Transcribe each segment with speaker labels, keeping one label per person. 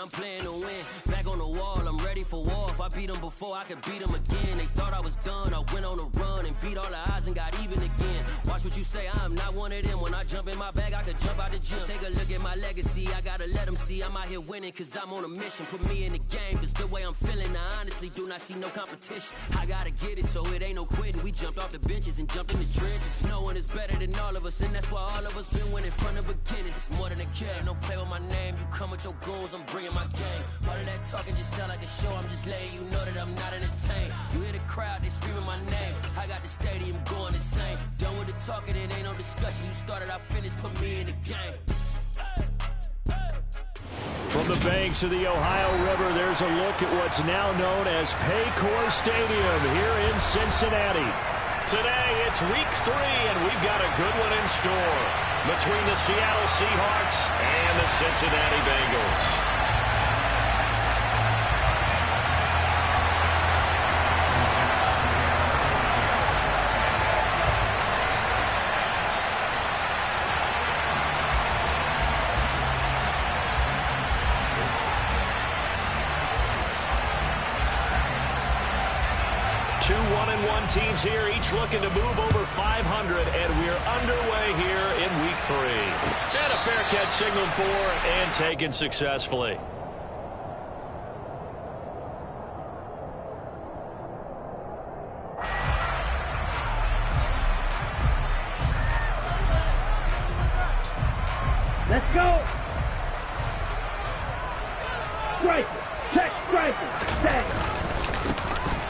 Speaker 1: I'm playing to win, back on the wall, I'm ready for war. If I beat them before, I could beat them again. They thought I was done, I went on a run and beat all the odds and got even again. Watch what you say, I'm not one of them. When I jump in my bag, I could jump out the gym. Take a look at my legacy, I gotta let them see I'm out here winning, cause I'm on a mission. Put me in the game, cause the way I'm feeling, I honestly do not see no competition. I gotta get it, so it ain't no quitting. We jumped off the benches and jumped in the trenches. No one is better than all of us, and that's why all of us been winning from the beginning. It's more than a game, don't play with my name. You come with your goons, I'm bringing my game. All of that talking just sound like a show. I'm just letting you know that I'm not entertained. You hear the crowd, they screaming my name. I got the stadium going insane. Done with the talking, it ain't no discussion. You started, I finished, put me in the game.
Speaker 2: From the banks of the Ohio River, there's a look at what's now known as Paycor Stadium here in Cincinnati. Today, it's week 3, and we've got a good one in store between the Seattle Seahawks and the Cincinnati Bengals. 2 1-1 teams here, each looking to move over 500, and we're underway here in week 3. And a fair catch signaled for and taken successfully.
Speaker 3: Let's go. Striker. Check striker. Tag.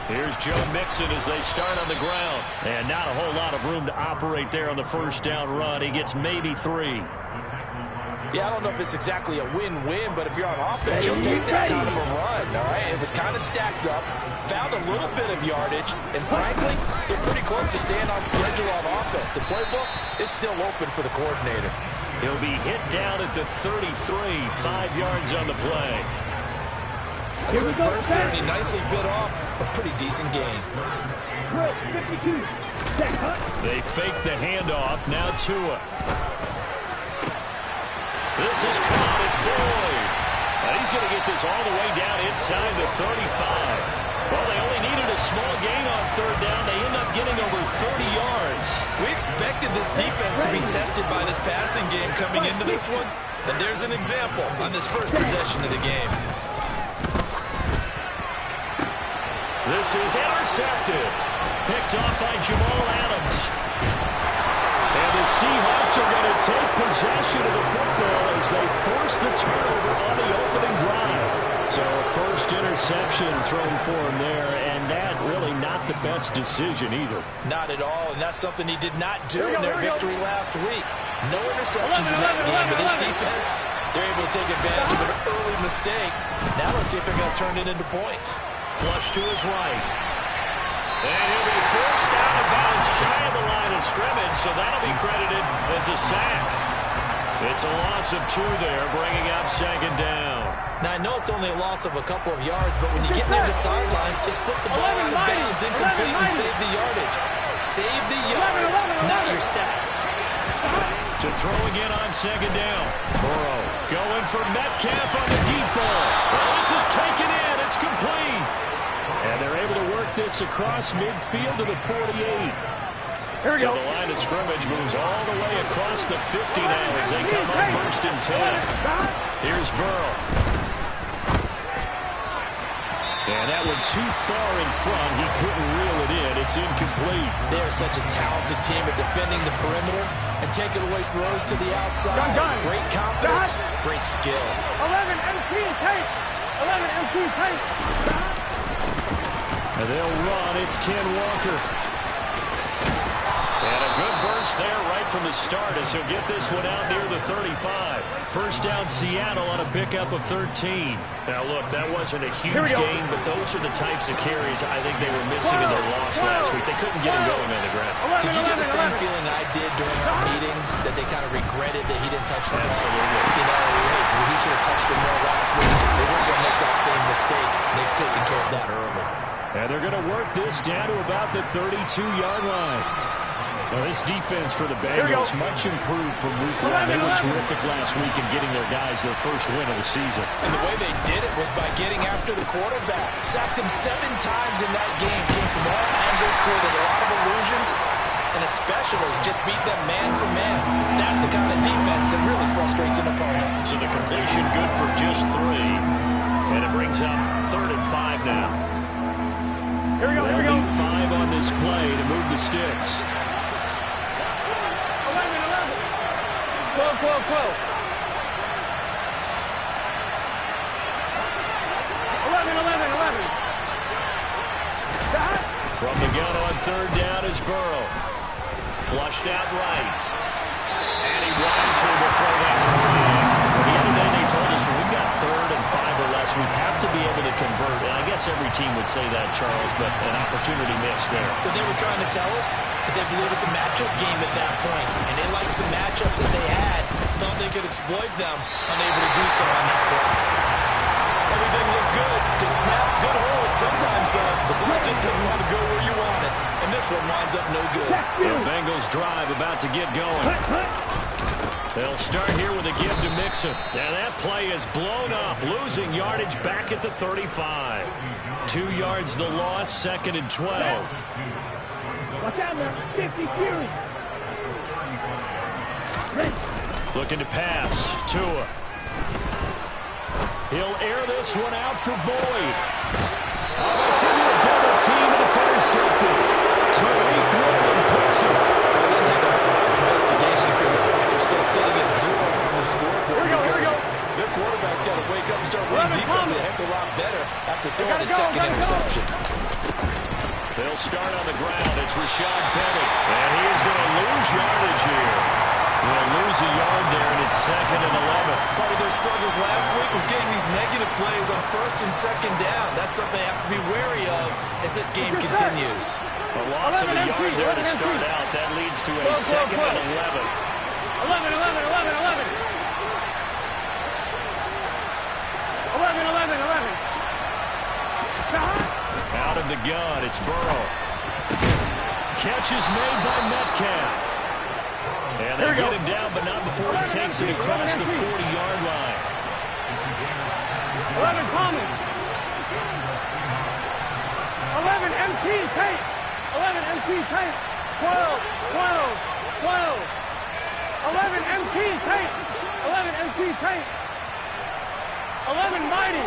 Speaker 2: Here's Joe Mixon as they start on the ground. And not a whole lot of room to operate there on the first down run. He gets maybe 3.
Speaker 4: Yeah, I don't know if it's exactly a win-win, but if you're on offense, you'll take that kind of a run, all right? It was kind of stacked up, found a little bit of yardage, and frankly, they're pretty close to staying on schedule on offense. The playbook is still open for the coordinator.
Speaker 2: He'll be hit down at the 33, 5 yards on the play.
Speaker 4: That's a burst there, and he nicely bit off a pretty decent gain.
Speaker 3: 52.
Speaker 2: They fake the handoff. Now Tua. This is caught. It's Boyd. He's going to get this all the way down inside the 35. Well, they only needed a small gain on third down. They end up getting over 30 yards.
Speaker 4: We expected this defense to be tested by this passing game coming into this one, and there's an example on this first possession of the game.
Speaker 2: This is intercepted. Picked off by Jamal Adams. And the Seahawks are going to take possession of the football as they force the turnover on the opening drive. So a first interception thrown for him there, and that really not the best decision either.
Speaker 4: Not at all, and that's something he did not do in their victory last week. No interceptions in that game, but this defense, they're able to take advantage of an early mistake. Now let's see if they're going to turn it into points.
Speaker 2: Flush to his right. And he'll be forced out of bounds shy of the line of scrimmage, so that'll be credited as a sack. It's a loss of 2 there, bringing up second down.
Speaker 4: Now, I know it's only a loss of a couple of yards, but when you get near the sidelines, just flip the ball out of bounds, incomplete, and save the yardage. Save the yards, not your stats.
Speaker 2: To throw again on second down. Burrow going for Metcalf on the deep ball. Well, this is taken in. It's complete. And they're able to work this across midfield to the 48.
Speaker 3: Here we go.
Speaker 2: So the line of scrimmage moves all the way across the 50 now as they come up first and 10. Here's Burrow. And that one too far in front. He couldn't reel it in. It's incomplete.
Speaker 4: They are such a talented team at defending the perimeter and taking away throws to the outside. Great confidence, great skill.
Speaker 3: 11 MC tape. 11 MC tape.
Speaker 2: And they'll run. It's Ken Walker. And a good burst there right from the start as he'll get this one out near the 35. First down Seattle on a pickup of 13. Now look, that wasn't a huge gain, but those are the types of carries I think they were missing in their loss last week. They couldn't get him going on the ground.
Speaker 4: Did you get the same feeling I did during our meetings, that they kind of regretted that he didn't touch the ball?
Speaker 2: Absolutely.
Speaker 4: You know, he should have touched it more last week. They weren't going to make that same mistake. They've taken care of that early.
Speaker 2: And they're going to work this down to about the 32-yard line. Well, this defense for the Bengals much improved from week 1. They were terrific last week in getting their guys their first win of the season.
Speaker 4: And the way they did it was by getting after the quarterback. Sacked him 7 times in that game. Came from all angles, created a lot of illusions, and especially just beat them man for man. That's the kind of defense that really frustrates an opponent.
Speaker 2: So the completion good for just 3. And it brings up 3rd and 5 now.
Speaker 3: Here we go, here we go.
Speaker 2: 5 on this play to move the sticks.
Speaker 3: 12. 11, 11.
Speaker 2: From the gun on 3rd down is Burrow. Flushed out right. And he wisely will throw that away. The other day they told us when we've got 3rd and 5 or less, we have to be able to convert. And I guess every team would say that, Charles, but an opportunity missed there.
Speaker 4: What they were trying to tell us is they believe it's a matchup game at that point. And they liked some matchups that they had, thought they could exploit them, unable to do so on that play. Everything looked good. Good snap, good hold. Sometimes, though, the ball just doesn't want to go where you want it. And this one winds up no good.
Speaker 2: The Bengals drive about to get going. They'll start here with a give to Mixon. And that play is blown up, losing yardage back at the 35. 2 yards the loss, 2nd and 12.
Speaker 3: Watch out now, 50 Fury.
Speaker 2: Looking to pass, Tua. He'll air this one out for Boyd. Oh, that's into a double team, and it's intercepted. Tariq Woolen picks it.
Speaker 4: Investigation for the fact they're still sitting at 0 on the scoreboard.
Speaker 3: Here we go.
Speaker 4: Their quarterback's got to wake up and start reading defense a heck of a lot better after throwing his second interception.
Speaker 2: They'll start on the ground. It's Rashad Penny. And he is going to lose yardage here. They'll lose a yard there, and it's 2nd and 11.
Speaker 4: Part of their struggles last week was getting these negative plays on 1st and 2nd down. That's something they have to be wary of as this game continues.
Speaker 2: A loss of a yard there to start out. That leads to a 2nd and 11.
Speaker 3: 11. 11.
Speaker 2: Out of the gun, it's Burrow. Catch is made by Metcalf. And they get him down, but not before he takes it across the 40-yard line.
Speaker 3: 11 Thomas. 11 MT Tate. 11 MT Tate. 12. 11 MT Tate. 11 MT Tate. 11 Mighty.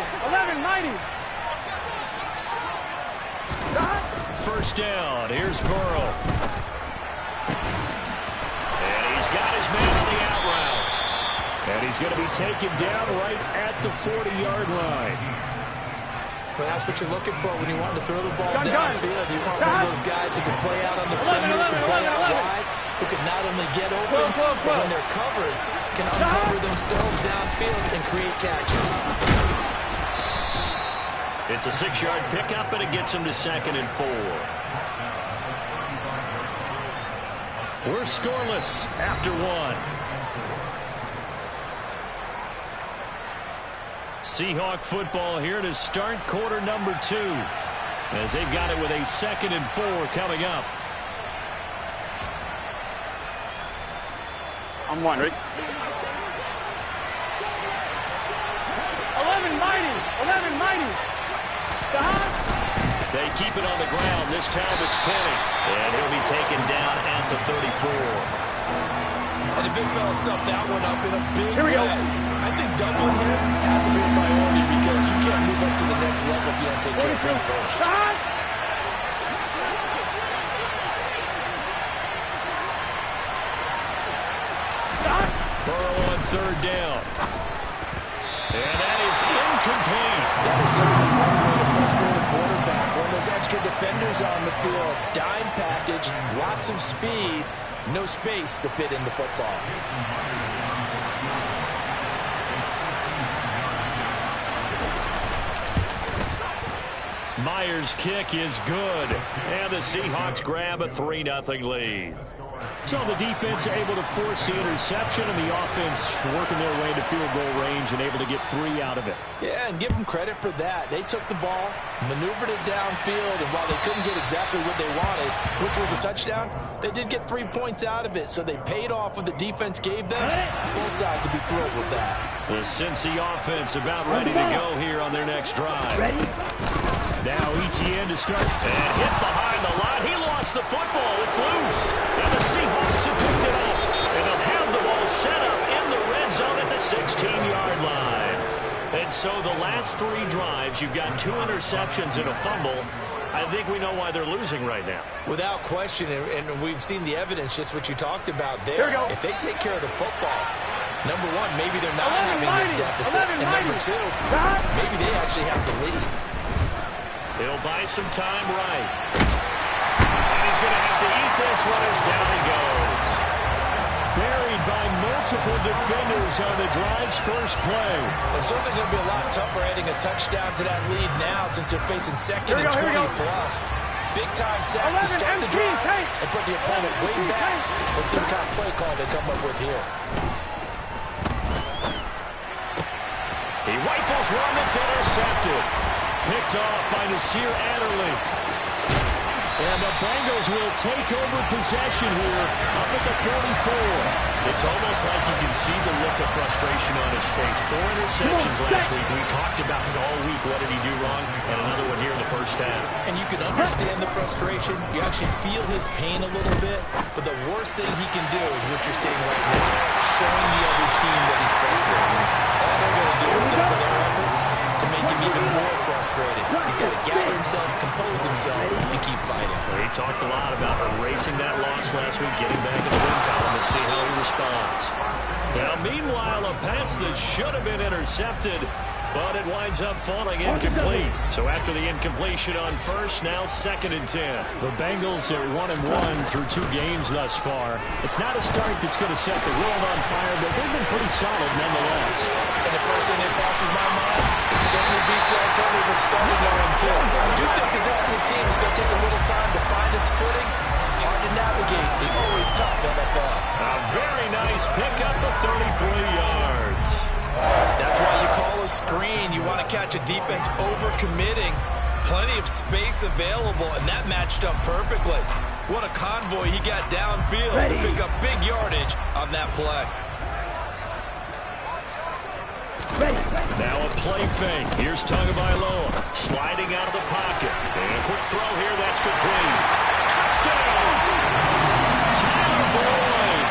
Speaker 2: First down, here's Burrow. And he's got his man on the out route. And he's going to be taken down right at the 40-yard line.
Speaker 4: Well, that's what you're looking for when you want to throw the ball downfield. You want one of those guys who can play out on the perimeter, can play out wide, who can not only get open, but when they're covered, can uncover themselves downfield and create catches.
Speaker 2: It's a 6-yard pickup, and it gets him to 2nd and 4. We're scoreless after 1. Seahawk football here to start quarter number 2, as they've got it with a 2nd and 4 coming up.
Speaker 3: I'm wondering. 11 Mighty.
Speaker 2: They keep it on the ground. This time it's Penny. And he'll be taken down at the 34.
Speaker 4: And the big fella stuffed that one up in a big
Speaker 3: Here we go.
Speaker 4: way. I think doubling him has to be a priority because you can't move up to the next level if you don't take care of him first.
Speaker 2: Burrow on 3rd down. And that is incomplete.
Speaker 4: That is certainly one way to frustrate a quarterback. When there's extra defenders on the field, dime package, lots of speed, no space to fit in the football.
Speaker 2: Myers' kick is good. And the Seahawks grab a 3-0 lead. So the defense able to force the interception, and the offense working their way to field goal range and able to get 3 out of it.
Speaker 4: Yeah, and give them credit for that. They took the ball, maneuvered it downfield, and while they couldn't get exactly what they wanted, which was a touchdown, they did get 3 points out of it, so they paid off what the defense gave them. Both sides to be thrilled with that.
Speaker 2: The Cincy offense about ready to go here on their next drive. Ready? Now Etienne to start. And hit behind the line. He lost the football. It's loose. And the Seahawks have picked it up. And they'll have the ball set up in the red zone at the 16-yard line. And so the last 3 drives, you've got 2 interceptions and a fumble. I think we know why they're losing right now.
Speaker 4: Without question, and we've seen the evidence, just what you talked about there. If they take care of the football, number one, maybe they're not having this deficit. And number 2, maybe they actually have the lead.
Speaker 2: He'll buy some time right. And he's going to have to eat this one as down he goes. Buried by multiple defenders on the drive's first play.
Speaker 4: It's certainly going to be a lot tougher adding a touchdown to that lead now since they're facing second and 20 plus. Big-time sack to start the drive and put the opponent way back. Let's see what kind of play call they come up with here.
Speaker 2: He rifles one that's intercepted. Picked off by Nasir Adderley. And the Bengals will take over possession here up at the 44. It's almost like you can see the look of frustration on his face. 4 interceptions last week. We talked about it all week. What did he do wrong? And another one here in the first half.
Speaker 4: And you can understand the frustration. You actually feel his pain a little bit. But the worst thing he can do is what you're seeing right now, showing the other team that he's frustrated. All they're going to do is double their efforts to make him even more frustrated. He's got to gather himself, compose himself, and keep fighting.
Speaker 2: Well, he talked a lot about erasing that loss last week, getting back in the win column. We'll see how he responds. Now, meanwhile, a pass that should have been intercepted, but it winds up falling incomplete. So after the incompletion on first, now 2nd and 10. The Bengals are 1-1 through 2 games thus far. It's not a start that's going to set the world on fire, but they've been pretty solid nonetheless.
Speaker 4: And the first thing that crosses my mind certainly beats the alternative of starting 0-2. I do think that this is a team that's going to take a little time to find its footing. Hard to navigate. The always tough NFL.
Speaker 2: A very nice pickup of 33 yards.
Speaker 4: That's why you call a screen. You want to catch a defense over-committing. Plenty of space available, and that matched up perfectly. What a convoy he got downfield to pick up big yardage on that play.
Speaker 2: Now a play fake. Here's Tagovailoa sliding out of the pocket. And a quick throw here. That's complete. Touchdown! Tyler Boyd.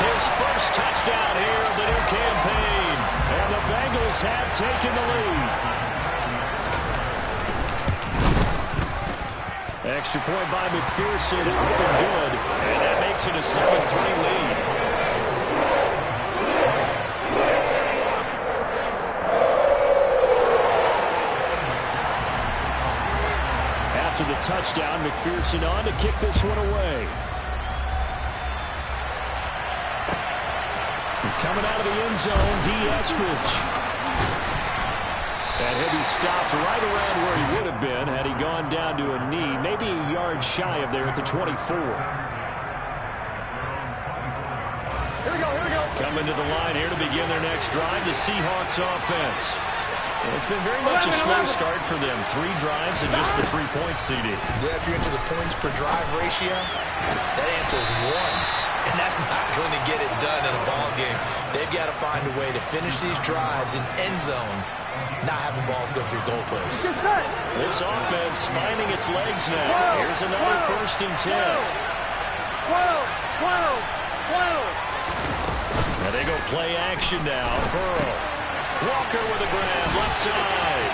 Speaker 2: His first touchdown here of the new campaign. And the Bengals have taken the lead. Extra point by McPherson. Up and good. And that makes it a 7-3 lead. To the touchdown, McPherson on to kick this one away. Coming out of the end zone, D. Eskridge. And he'll be stopped right around where he would have been had he gone down to a knee, maybe a yard shy of there at the 24.
Speaker 3: Here we go.
Speaker 2: Coming to the line here to begin their next drive, the Seahawks offense. It's been very much a slow start for them. 3 drives and just the 3-point CD.
Speaker 4: Yeah, if you're into the points per drive ratio, that answer is 1. And that's not going to get it done in a ball game. They've got to find a way to finish these drives in end zones, not having balls go through goalposts.
Speaker 2: This offense finding its legs now. Here's another 1st and 10. 12. Now they go play action now. Burrow. Walker with a grab, left side.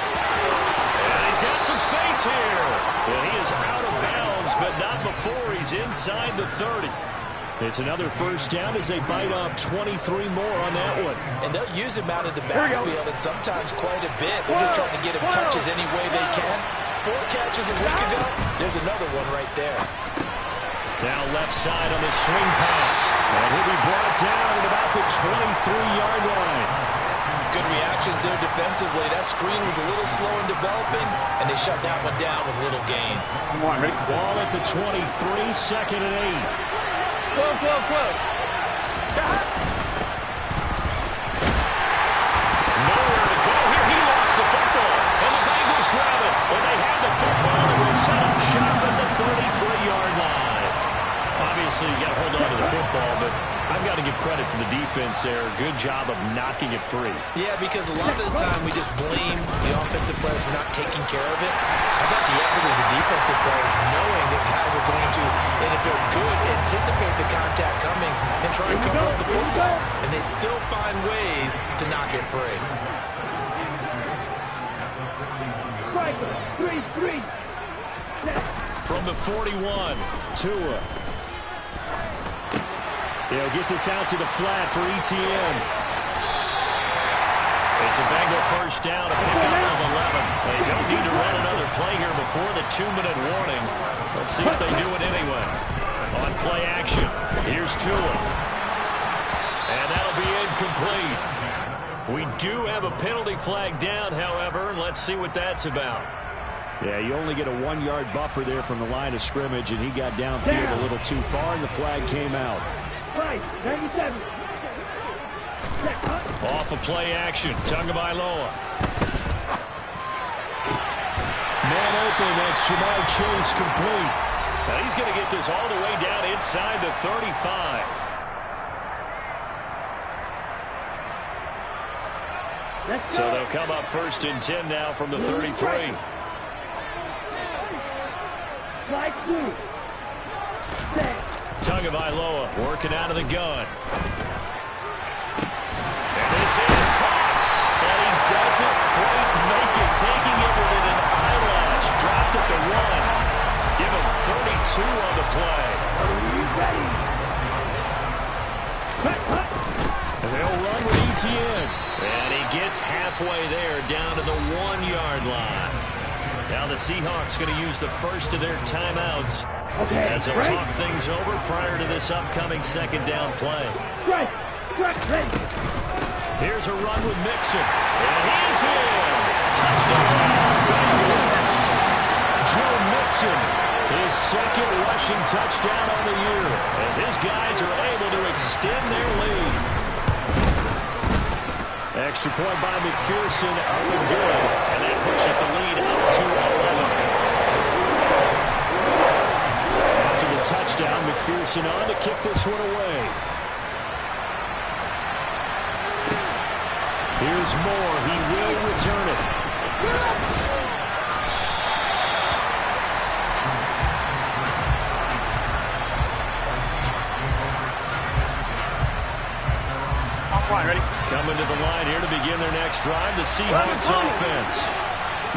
Speaker 2: And he's got some space here. And he is out of bounds, but not before he's inside the 30. It's another first down as they bite off 23 more on that one.
Speaker 4: And they'll use him out of the backfield and sometimes quite a bit. They're just trying to get him touches any way they can. 4 catches a week ago. There's another one right there.
Speaker 2: Now left side on the swing pass. And he'll be brought down at about the 23-yard line.
Speaker 4: Good reactions there defensively. That screen was a little slow in developing, and they shut that one down with little gain.
Speaker 3: Come on, Rick.
Speaker 2: Ball at the 23, 2nd and 8.
Speaker 3: Close.
Speaker 2: Nowhere to go here. He lost the football. And the Bengals grab it. And they have the football and will set up shop at the 33-yard line. Obviously, you got to hold on to the football, but I've got to give credit to the defense there. Good job of knocking it free.
Speaker 4: Yeah, because a lot of the time we just blame the offensive players for not taking care of it. How about the effort of the defensive players knowing that guys are going to, and if they're good, anticipate the contact coming and try and cover up the football. And they still find ways to knock it free.
Speaker 3: Three.
Speaker 2: From the 41, Tua. They'll get this out to the flat for ETN. It's a Bengal first down, a pickup of 11. They don't need to run another play here before the 2-minute warning. Let's see if they do it anyway. On play action, here's Tua. And that'll be incomplete. We do have a penalty flag down, however, and let's see what that's about. Yeah, you only get a 1-yard buffer there from the line of scrimmage, and he got downfield a little too far, and the flag came out.
Speaker 3: Right, 97.
Speaker 2: Off of play action, Tagovailoa. Man open, that's Jamar Chase complete. Now he's going to get this all the way down inside the 35. So they'll come up first and 10 now from the 33. Tagovailoa working out of the gun. And this is caught. And he doesn't quite make it. Taking it within an eyelash. Dropped at the 1. Give him 32 on the play. And they'll run with ETN. And he gets halfway there down to the 1-yard line. Now the Seahawks going to use the first of their timeouts as they'll talk things over prior to this upcoming second down play. Here's a run with Mixon. And he's in. Touchdown. Joe Mixon, his second rushing touchdown on the year, as his guys are able to extend their lead. Extra point by McPherson, up and good, and that pushes the lead up to 11. After the touchdown, McPherson on to kick this one away. Here's Moore. He will return it.
Speaker 3: Ready?
Speaker 2: Coming to the line here to begin their next drive, the Seahawks offense.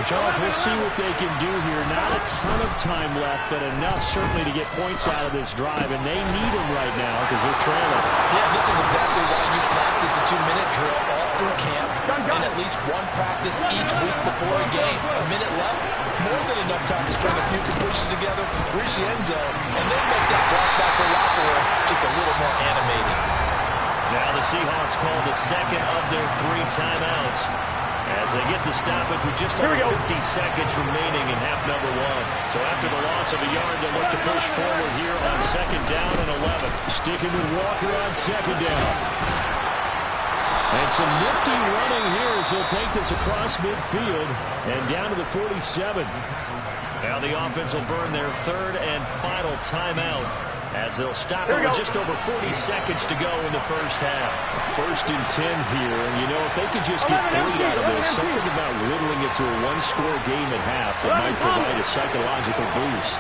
Speaker 2: Charles, we'll see what they can do here. Not a ton of time left, but enough certainly to get points out of this drive, and they need them right now because they're trailing.
Speaker 4: Yeah, this is exactly why you practice a 2-minute drill all through camp and at least one practice each week before a game. A minute left, more than enough time to string a few completions together, reach the end zone, and then make that block back for locker room just a little more animated.
Speaker 2: Now the Seahawks call the second of their 3 timeouts as they get the stoppage with just under 50 seconds remaining in half number 1. So after the loss of a yard, they'll look to push forward here on second down and 11. Sticking with Walker on second down. And some nifty running here as he'll take this across midfield and down to the 47. Now the offense will burn their third and final timeout as they'll stop it with just over 40 seconds to go in the first half. First and 10 here, and you know, if they could just get 3 out of this, something about whittling it to a 1-score game at half that might provide a psychological boost.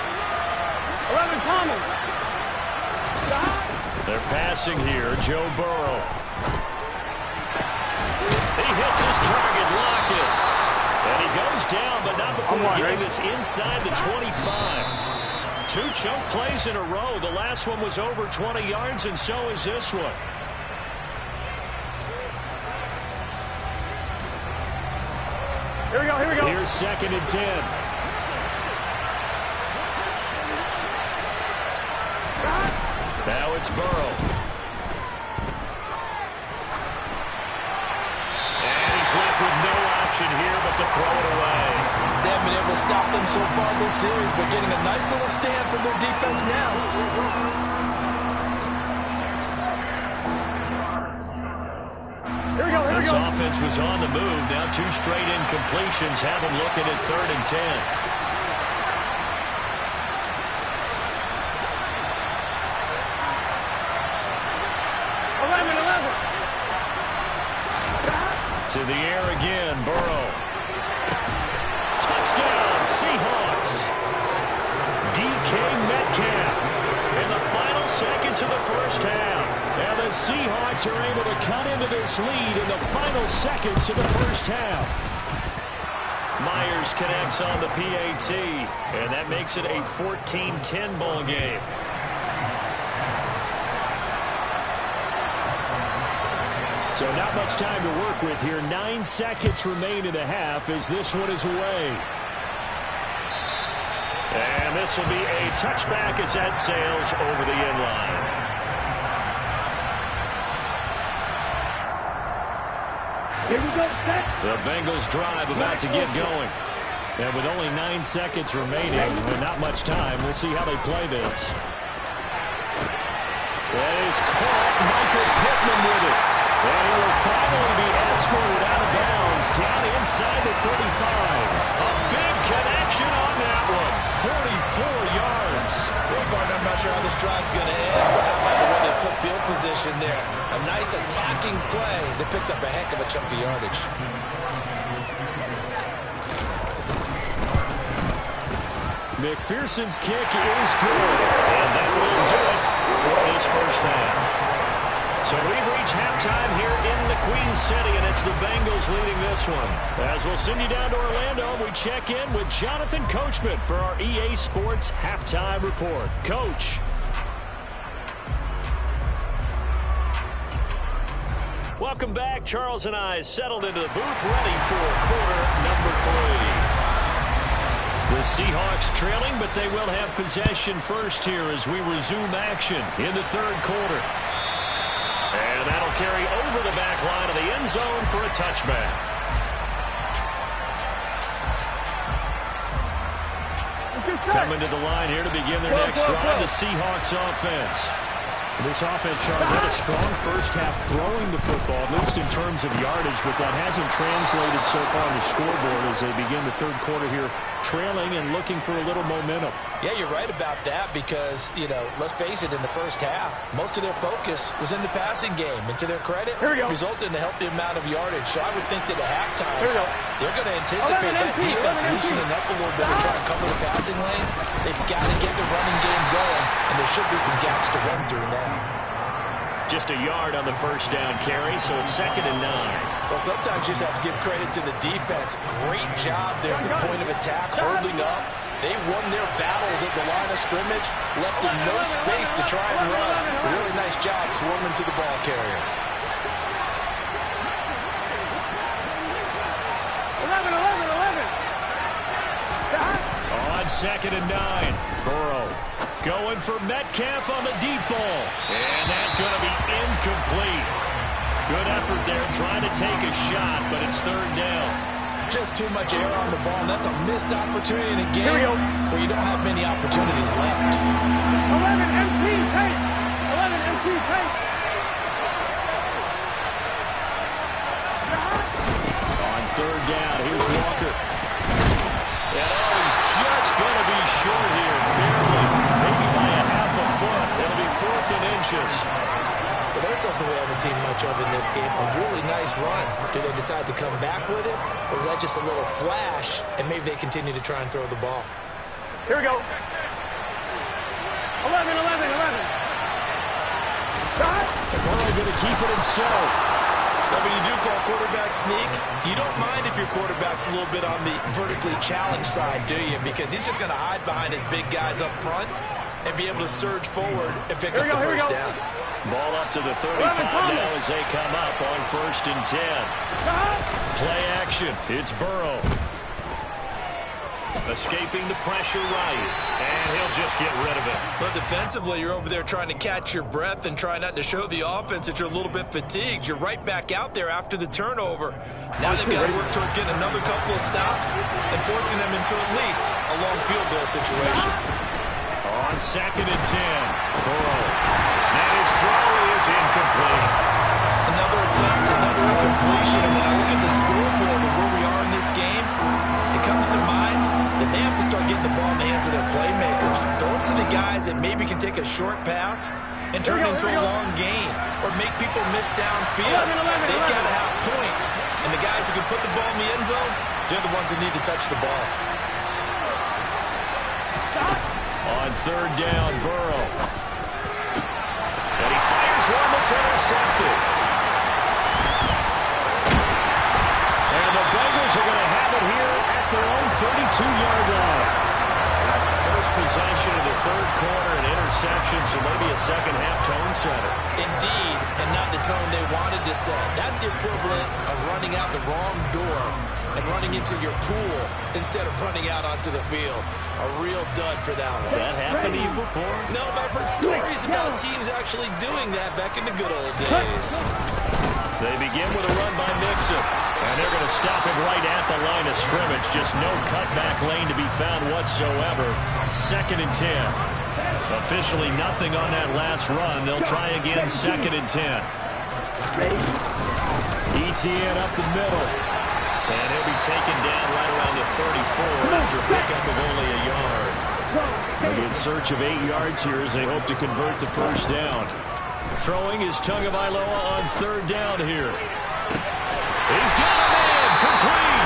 Speaker 3: 11 Thomas.
Speaker 2: They're passing here, Joe Burrow. He hits his target, Lockett. And he goes down, but not before getting this inside the 25. 2 chunk plays in a row. The last one was over 20 yards, and so is this one.
Speaker 3: Here we go.
Speaker 2: Here's second and 10. Now it's Burrow. And he's left with no option here but to throw it away.
Speaker 4: They haven't been able to stop them so far this series, but getting a nice little stand from their defense now.
Speaker 2: This offense was on the move. Now 2 straight incompletions have them looking at 3rd and 10. To the air again, Burrow. Touchdown, Seahawks. DK Metcalf in the final seconds of the first half. And the Seahawks are able to cut into this lead in the final seconds of the first half. Myers connects on the PAT, and that makes it a 14-10 ball game. So not much time to work with here. 9 seconds remain in the half as this one is away. And this will be a touchback as that sails over the end line.
Speaker 3: Here we go, set.
Speaker 2: The Bengals drive about to get going. And with only 9 seconds remaining and not much time, we'll see how they play this. That is caught. Michael Pittman with it. And he will finally be escorted out of bounds down inside the 35. A big connection on that one. 44 yards.
Speaker 4: Well, Gardner, I'm not sure how this drive's going to end, but how about the way they flip field position there? A nice attacking play. They picked up a heck of a chunk of yardage.
Speaker 2: McPherson's kick is good. And that will do it for this first half. So we've reached halftime here in the Queen City, and it's the Bengals leading this one. As we'll send you down to Orlando, we check in with Jonathan Coachman for our EA Sports Halftime Report. Coach. Welcome back. Charles and I settled into the booth ready for quarter number 3. The Seahawks trailing, but they will have possession first here as we resume action in the 3rd quarter. And that'll carry over the back line of the end zone for a touchback. Coming to the line here to begin their next drive, the Seahawks offense. This offense, Charles, had a strong first half throwing the football, at least in terms of yardage, but that hasn't translated so far on the scoreboard as they begin the 3rd quarter here, trailing and looking for a little momentum.
Speaker 4: Yeah, you're right about that because, you know, let's face it, in the first half, most of their focus was in the passing game. And to their credit, resulted in a healthy amount of yardage. So I would think that at halftime, they're going to anticipate that defense loosening up a little bit and try to cover the passing lanes. They've got to get the running game going, and there should be some gaps to run through now.
Speaker 2: Just a yard on the first down carry, so it's 2nd and 9.
Speaker 4: Well, sometimes you just have to give credit to the defense. Great job there at the point of attack, holding up. They won their battles at the line of scrimmage, left them no space to try and run. A really nice job swarming to the ball carrier.
Speaker 3: 11.
Speaker 2: On 2nd and 9, Burrow going for Metcalf on the deep ball. And that's going to be incomplete. Good effort there trying to take a shot, but it's 3rd down.
Speaker 4: Just too much air on the ball, and that's a missed opportunity in a game where you don't have many opportunities left.
Speaker 3: 11 empty pace. 11 empty pace.
Speaker 2: On 3rd down, here's Walker. And he's just going to be short here, barely, maybe by a half a foot. It'll be 4th and inches.
Speaker 4: Well, there's something we haven't seen much of in this game. A really nice run. Do they decide to come back with it? Or is that just a little flash, and maybe they continue to try and throw the ball?
Speaker 3: Here we go. 11.
Speaker 2: Burrow going to keep it himself.
Speaker 4: Now, when you do call quarterback sneak, you don't mind if your quarterback's a little bit on the vertically challenged side, do you? Because he's just going to hide behind his big guys up front and be able to surge forward and pick up the first down.
Speaker 2: Ball up to the 35 now as they come up on 1st and 10. Play action. It's Burrow. Escaping the pressure right. And he'll just get rid of it.
Speaker 4: But defensively, you're over there trying to catch your breath and try not to show the offense that you're a little bit fatigued. You're right back out there after the turnover. Now they've got to work towards getting another couple of stops and forcing them into at least a long field goal situation.
Speaker 2: On 2nd and 10, Burrow. And his throw is incomplete.
Speaker 4: Another attempt, another completion. And when I look at the scoreboard and where we are in this game, it comes to mind that they have to start getting the ball in the hands of their playmakers. Throw it to the guys that maybe can take a short pass and turn it into a long gain or make people miss downfield. They've got to have points. And the guys who can put the ball in the end zone, they're the ones that need to touch the ball.
Speaker 2: On third down, Burrow. And he fires one that's intercepted. And the Bengals are going to have it here at their own 32-yard line. First possession of the third quarter, an interception, so maybe a second-half tone setter.
Speaker 4: Indeed, and not the tone they wanted to set. That's the equivalent of running out the wrong door and running into your pool instead of running out onto the field. A real dud for that one.
Speaker 2: Has that happened to you before?
Speaker 4: No, but I've heard stories about teams actually doing that back in the good old days.
Speaker 2: They begin with a run by Mixon, and they're going to stop it right at the line of scrimmage. Just no cutback lane to be found whatsoever. 2nd and 10. Officially nothing on that last run. They'll try again 2nd and 10. ETN up the middle. And he'll be taken down right around the 34 after a pickup of only a yard. They'll be in search of 8 yards here as they hope to convert the first down. Throwing is Tagovailoa on third down here. He's got a man, complete.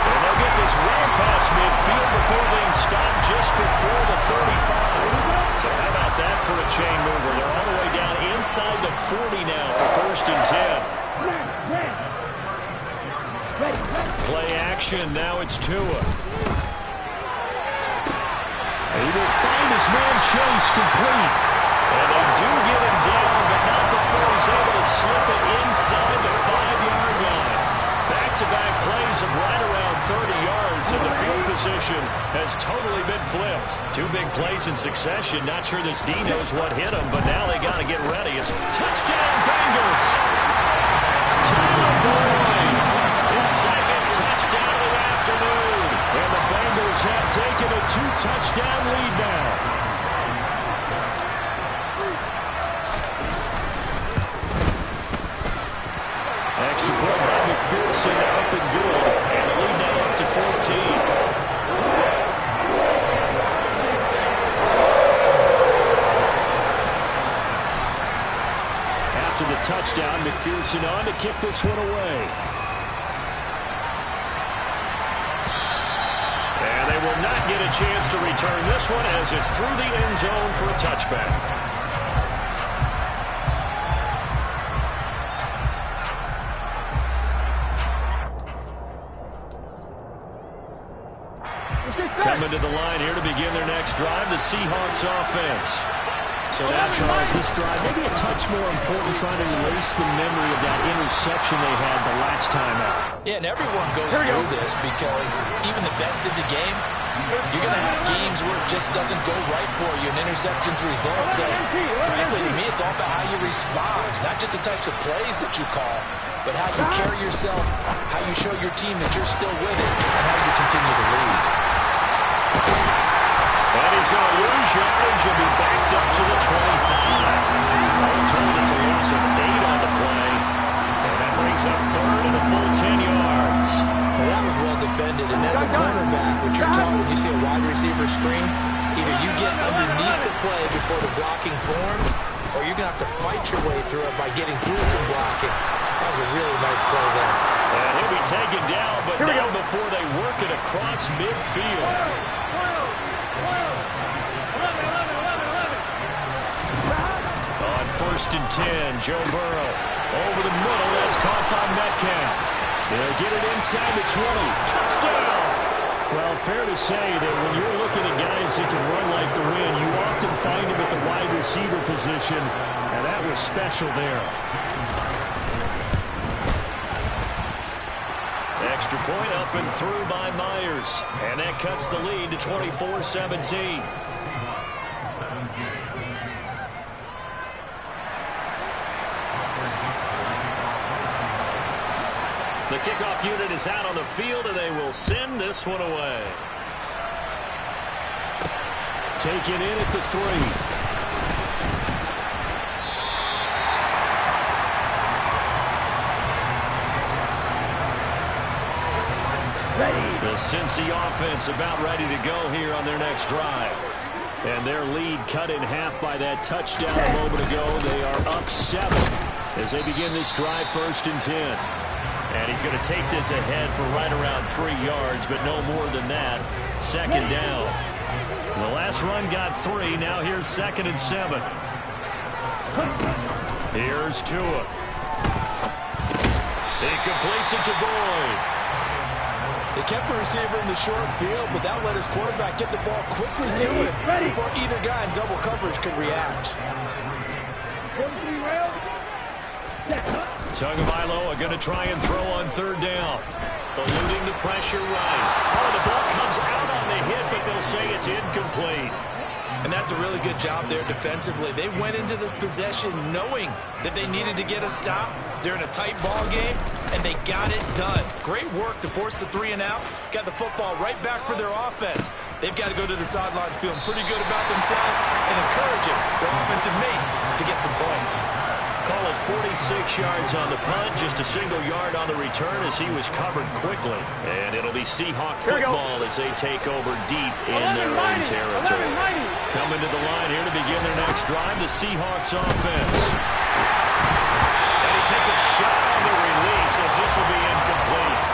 Speaker 2: And they'll get this well past midfield before being stopped just before the 35. So how about that for a chain mover? They're all the way down inside the 40 now for 1st and 10. Play action, now it's Tua. He will find his man Chase complete. And they do get him down, but not before he's able to slip it inside the 5-yard line. Back-to-back plays of right around 30 yards, and the field position has totally been flipped. 2 big plays in succession. Not sure this D knows what hit him, but now they got to get ready. It's touchdown Bengals. Tyler Boyd. His second touchdown of the afternoon. And the Bengals have taken a 2-touchdown lead now. Extra point by McPherson, up and good. And the lead now up to 14. After the touchdown, McPherson on to kick this one away. And they will not get a chance to return this one as it's through the end zone for a touchback. Coming to the line here to begin their next drive, the Seahawks offense. So now, Charles, this drive maybe a touch more important, trying to erase the memory of that interception they had the last time out.
Speaker 4: Yeah, and everyone goes through this because even the best in the game, you're going to have games where it just doesn't go right for you, and interceptions result. So, frankly, to me, it's all about how you respond, not just the types of plays that you call, but how you carry yourself, how you show your team that you're still with it, and how you continue to lead.
Speaker 2: And he's going to lose yardage and be backed up to the 25. All told, it's a loss of 8 on the play. And that brings up 3rd and a full 10 yards.
Speaker 4: Well, that was well defended. And as a cornerback, what you're taught when you see a wide receiver screen, either you get underneath the play before the blocking forms, or you're going to have to fight your way through it by getting through some blocking. That was a really nice play there.
Speaker 2: And he'll be taken down, but now before they work it across midfield. On 1st and 10, Joe Burrow over the middle. That's caught by Metcalf. They'll get it inside the 20. Touchdown! Well, fair to say that when you're looking at guys that can run like the wind, you often find them at the wide receiver position, and that was special there. Extra point up and through by Myers, and that cuts the lead to 24-17. The kickoff unit is out on the field, and they will send this one away. Taken in at the 3. The Cincy offense about ready to go here on their next drive. And their lead cut in half by that touchdown a moment ago. They are up 7 as they begin this drive, 1st and 10. And he's going to take this ahead for right around 3 yards, but no more than that. 2nd down. The last run got 3. Now here's 2nd and 7. Here's Tua. He completes it to Boyd.
Speaker 4: They kept the receiver in the short field, but that let his quarterback get the ball quickly to it before either guy in double coverage could react.
Speaker 2: Tagovailoa are going to try and throw on 3rd down. Eluding the pressure right. Oh, the ball comes out on the hit, but they'll say it's incomplete.
Speaker 4: And that's a really good job there defensively. They went into this possession knowing that they needed to get a stop. They're in a tight ball game, and they got it done. Great work to force the 3 and out. Got the football right back for their offense. They've got to go to the sidelines feeling pretty good about themselves and encouraging their offensive mates to get some points.
Speaker 2: Call it 46 yards on the punt, just a single yard on the return as he was covered quickly. And it'll be Seahawk football as they take over deep in their own territory. Coming to the line here to begin their next drive, the Seahawks offense. And he takes a shot on the release as this will be incomplete.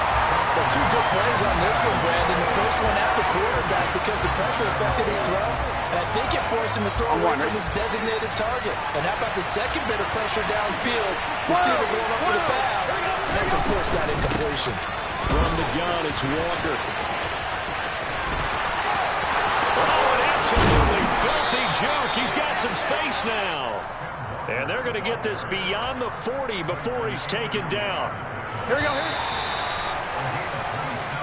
Speaker 4: Well, 2 good plays on this one, Brandon. The first one at the quarterback because the pressure affected his throw. And I think it forced him to throw away from his designated target. And how about the second bit of pressure downfield? Receiver going up for the pass. And of course, that incompletion.
Speaker 2: From the gun, it's Walker. Oh, an absolutely filthy joke. He's got some space now. And they're going to get this beyond the 40 before he's taken down.
Speaker 3: Here we go, here we go.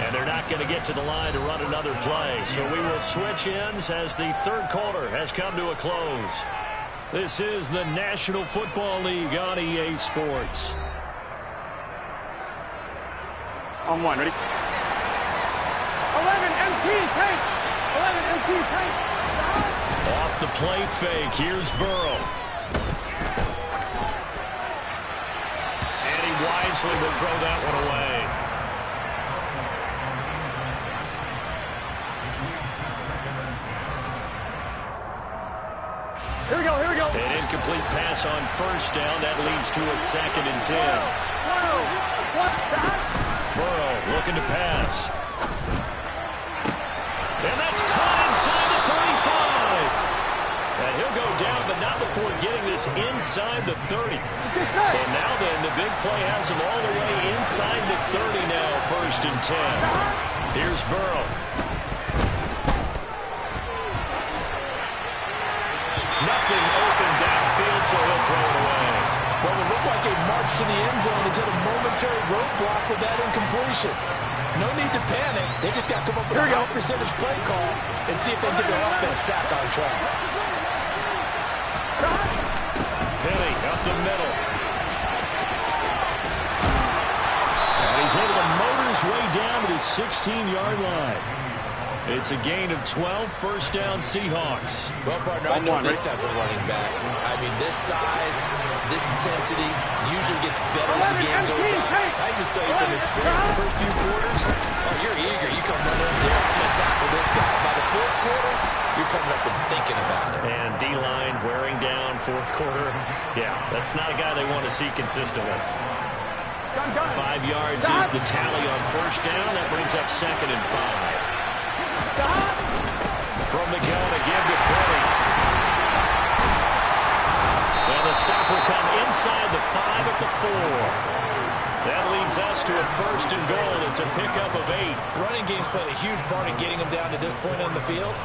Speaker 2: And they're not going to get to the line to run another play. So we will switch ends as the 3rd quarter has come to a close. This is the National Football League on EA Sports.
Speaker 3: On 1, ready? 11 MT tank. 11 MT tank.
Speaker 2: Off the play fake, here's Burrow. And he wisely will throw that one away.
Speaker 3: Here we go, here we go.
Speaker 2: An incomplete pass on 1st down. That leads to a 2nd and 10. Burrow looking to pass. And that's caught inside the 35. And he'll go down, but not before getting this inside the 30. So now then, the big play has him all the way inside the 30 now, 1st and 10. Here's Burrow. Nothing open downfield, so he'll throw it away.
Speaker 4: Well, it looked like a march to the end zone is at a momentary roadblock with that incompletion. No need to panic. They just got to come up with a high percentage play call and see if they can get their offense back on track.
Speaker 2: Penny up the middle. And he's able to motor his way down to the 16-yard line. It's a gain of 12, 1st down Seahawks.
Speaker 4: Well, partner, I know this type of running back. I mean, this size, this intensity usually gets better as the game goes on. I just tell you from experience, the first few quarters, oh, you're eager. You come running up there, I'm going to tackle this guy. By the 4th quarter, you're coming up and thinking about it.
Speaker 2: And D-line wearing down 4th quarter. Yeah, that's not a guy they want to see consistently. 5 yards is the tally on 1st down. That brings up 2nd and 5. From the gun again to Penny. And the stop will come inside the 5 at the 4. That leads us to a 1st and goal. It's a pickup of 8.
Speaker 4: Running games play a huge part in getting them down to this point on the field.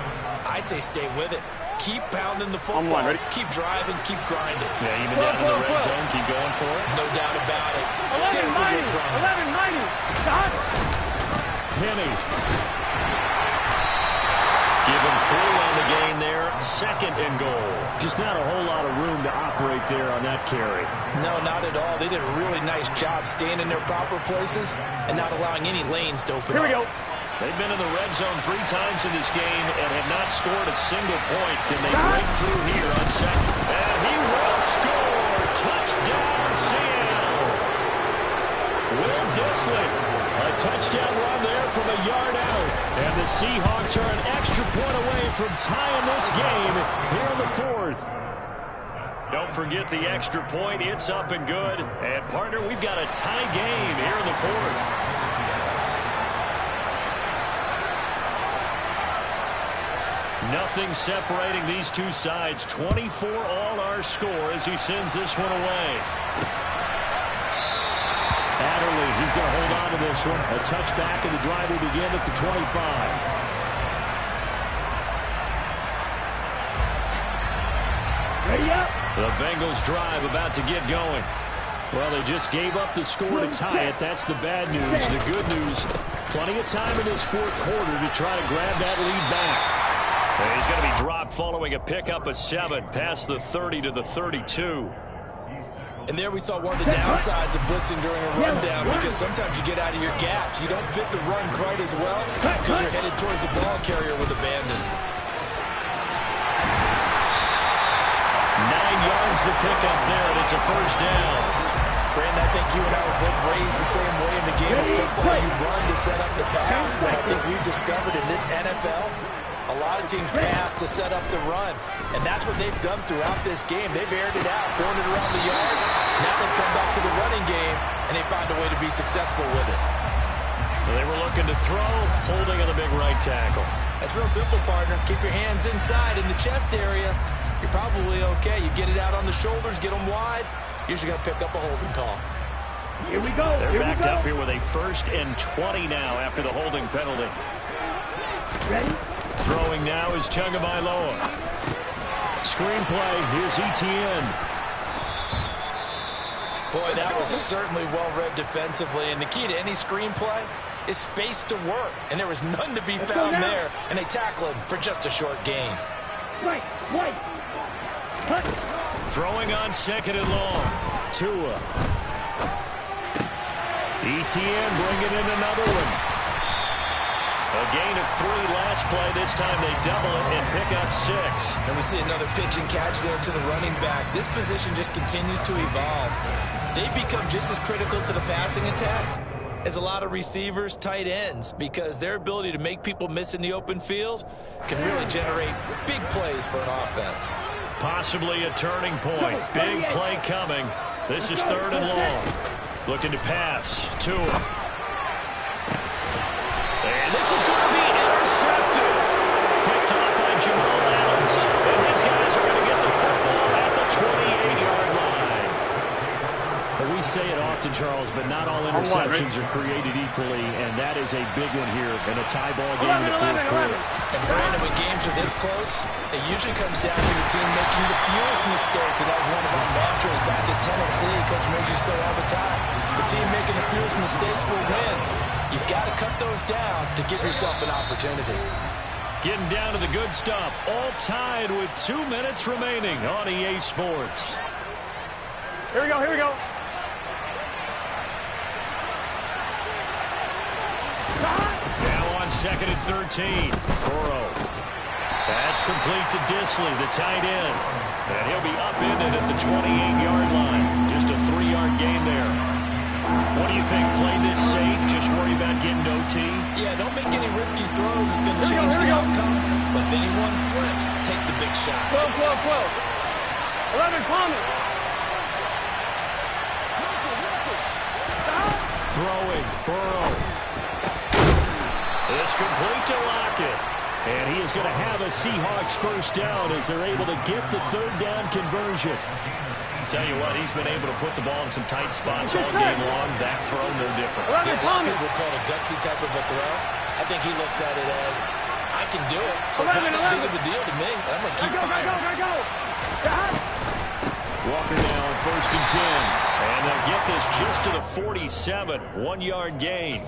Speaker 4: I say stay with it. Keep pounding the football. Keep driving. Keep grinding.
Speaker 2: Yeah, even down in the red zone. Keep going for it.
Speaker 4: No doubt about it.
Speaker 3: 11-90.
Speaker 2: Penny. Give him 3 on the gain there. 2nd and goal. Just not a whole lot of room to operate there on that carry.
Speaker 4: No, not at all. They did a really nice job staying in their proper places and not allowing any lanes to open up.
Speaker 3: Here we go.
Speaker 2: They've been in the red zone 3 times in this game and have not scored a single point. Can they break through here on 2nd? And he will score. Touchdown, Seattle. Will Dissly. A touchdown run there from a yard out. And the Seahawks are an extra point away from tying this game here in the fourth. Don't forget the extra point. It's up and good. And, partner, we've got a tie game here in the fourth. Nothing separating these two sides. 24 all our score as he sends this one away. Adderley, he's going to hold on to this one. A touchback, and the drive will begin at the 25.
Speaker 3: Ready up.
Speaker 2: The Bengals drive about to get going. Well, they just gave up the score to tie it. That's the bad news. The good news, plenty of time in this fourth quarter to try to grab that lead back. And he's going to be dropped following a pickup of 7 past the 30 to the 32.
Speaker 4: And there we saw one of the downsides of blitzing during a rundown, because sometimes you get out of your gaps. You don't fit the run quite as well because you're headed towards the ball carrier with abandon.
Speaker 2: 9 yards to pick up there, and it's a first down.
Speaker 4: Brandon, I think you and I were both raised the same way in the game of football. You run to set up the pass, but I think we've discovered in this NFL, a lot of teams pass to set up the run. And that's what they've done throughout this game. They've aired it out, thrown it around the yard. Now they've come back to the running game, and they find a way to be successful with it.
Speaker 2: They were looking to throw, holding on the big right tackle.
Speaker 4: That's real simple, partner. Keep your hands inside in the chest area. You're probably okay. You get it out on the shoulders, get them wide. Usually going to pick up a holding call.
Speaker 3: Here we go.
Speaker 2: They're backed up here with a 1st and 20 now after the holding penalty.
Speaker 3: Ready?
Speaker 2: Throwing now is Tagovailoa. Screenplay, here's Etienne.
Speaker 4: Boy, that was certainly well-read defensively. And the key to any screenplay is space to work. And there was none to be found there. And they tackle him for just a short gain.
Speaker 3: Right. Cut.
Speaker 2: Throwing on 2nd and long. Tua. Etienne bringing in another one. A gain of 3 last play. This time they double it and pick up 6.
Speaker 4: And we see another pitch and catch there to the running back. This position just continues to evolve. They become just as critical to the passing attack as a lot of receivers, tight ends, because their ability to make people miss in the open field can really generate big plays for an offense.
Speaker 2: Possibly a turning point. Big play coming. This is 3rd and long. Looking to pass. Tua. And this is going to be intercepted. Picked off by Jamal Adams. And these guys are going to get the football at the 28-yard line. But we say it often, Charles, but not all interceptions are created equally, and that is a big one here in a tie ball game in the fourth quarter.
Speaker 4: And Brandon, when games are this close, it usually comes down to the team making the fewest mistakes. And that was one of our mantras back at Tennessee. Coach Murphy used to say all the time, the team making the fewest mistakes will win. You've got to cut those down to give yourself an opportunity.
Speaker 2: Getting down to the good stuff. All tied with 2 minutes remaining on EA Sports.
Speaker 3: Here we go.
Speaker 2: Now on 2nd and 13. Burrow. That's complete to Dissly, the tight end. And he'll be upended at the 28-yard line. Just a 3-yard gain there. What do you think? Play this safe? Just worry about getting OT?
Speaker 4: Yeah, don't make any risky throws. It's going to change the outcome. But if anyone slips, take the big shot.
Speaker 3: 12. 11, Palmer.
Speaker 2: Throwing. Burrow. It's complete to Lockett. And he is going to have a Seahawks first down as they're able to get the 3rd down conversion. Tell you what, he's been able to put the ball in some tight spots all game long. That throw, no different.
Speaker 4: Yeah, a lot of people call it a gutsy type of a throw. I think he looks at it as, I can do it, so it's not that big of a deal to me. I'm going to keep firing.
Speaker 3: Go.
Speaker 2: Walker now on 1st and 10. And they'll get this just to the 47. 1-yard gain.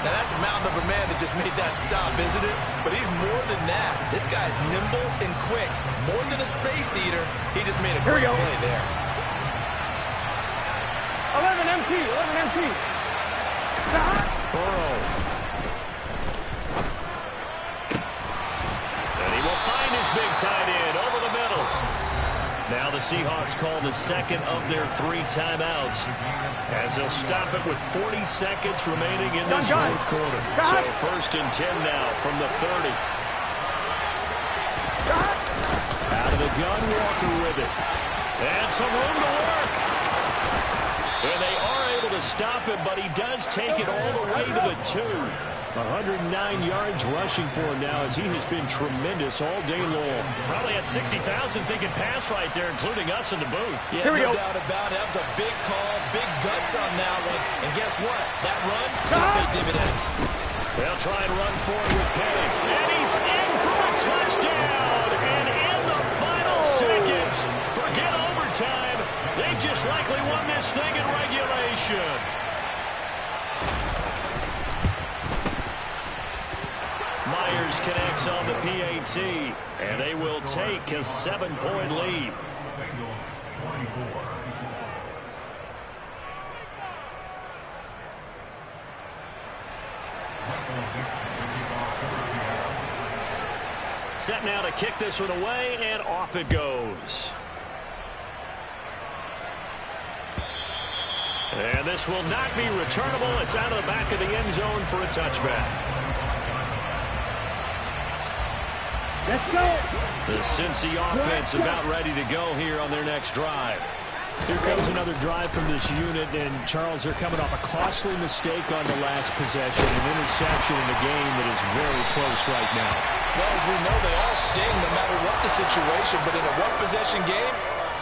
Speaker 4: Now, that's a mountain of a man that just made that stop, isn't it? But he's more than that. This guy's nimble and quick. More than a space eater. He just made a great play there.
Speaker 3: 11 MT.
Speaker 2: Burrow. And he will find his big tight end over the middle. Now the Seahawks call the second of their 3 timeouts as they'll stop it with 40 seconds remaining in this fourth quarter. So 1st and 10 now from the 30. Out of the gun, Walker with it. And some room to work. And they are able to stop him, but he does take it all the way to the 2. 109 yards rushing for him now as he has been tremendous all day long. Probably had 60,000 thinking pass right there, including us in the booth.
Speaker 4: Yeah, no doubt about it. That was a big call, big guts on that one. And guess what? That run will pay dividends.
Speaker 2: They'll try and run forward with Penny. And he's in for a touchdown. And in the final seconds, forget overtime. They just likely won this thing in regulation. Myers connects on the PAT, and they will take a 7-point lead. Set now to kick this one away, and off it goes. And this will not be returnable. It's out of the back of the end zone for a touchback.
Speaker 3: Let's go.
Speaker 2: The Cincy offense about ready to go here on their next drive.
Speaker 5: Here comes another drive from this unit, and Charles, they're coming off a costly mistake on the last possession, an interception in a game that is very close right now.
Speaker 4: Well, as we know, they all sting no matter what the situation, but in a one-possession game,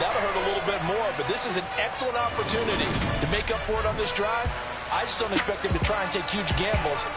Speaker 4: that'll hurt a little bit more. But this is an excellent opportunity to make up for it on this drive. I just don't expect them to try and take huge gambles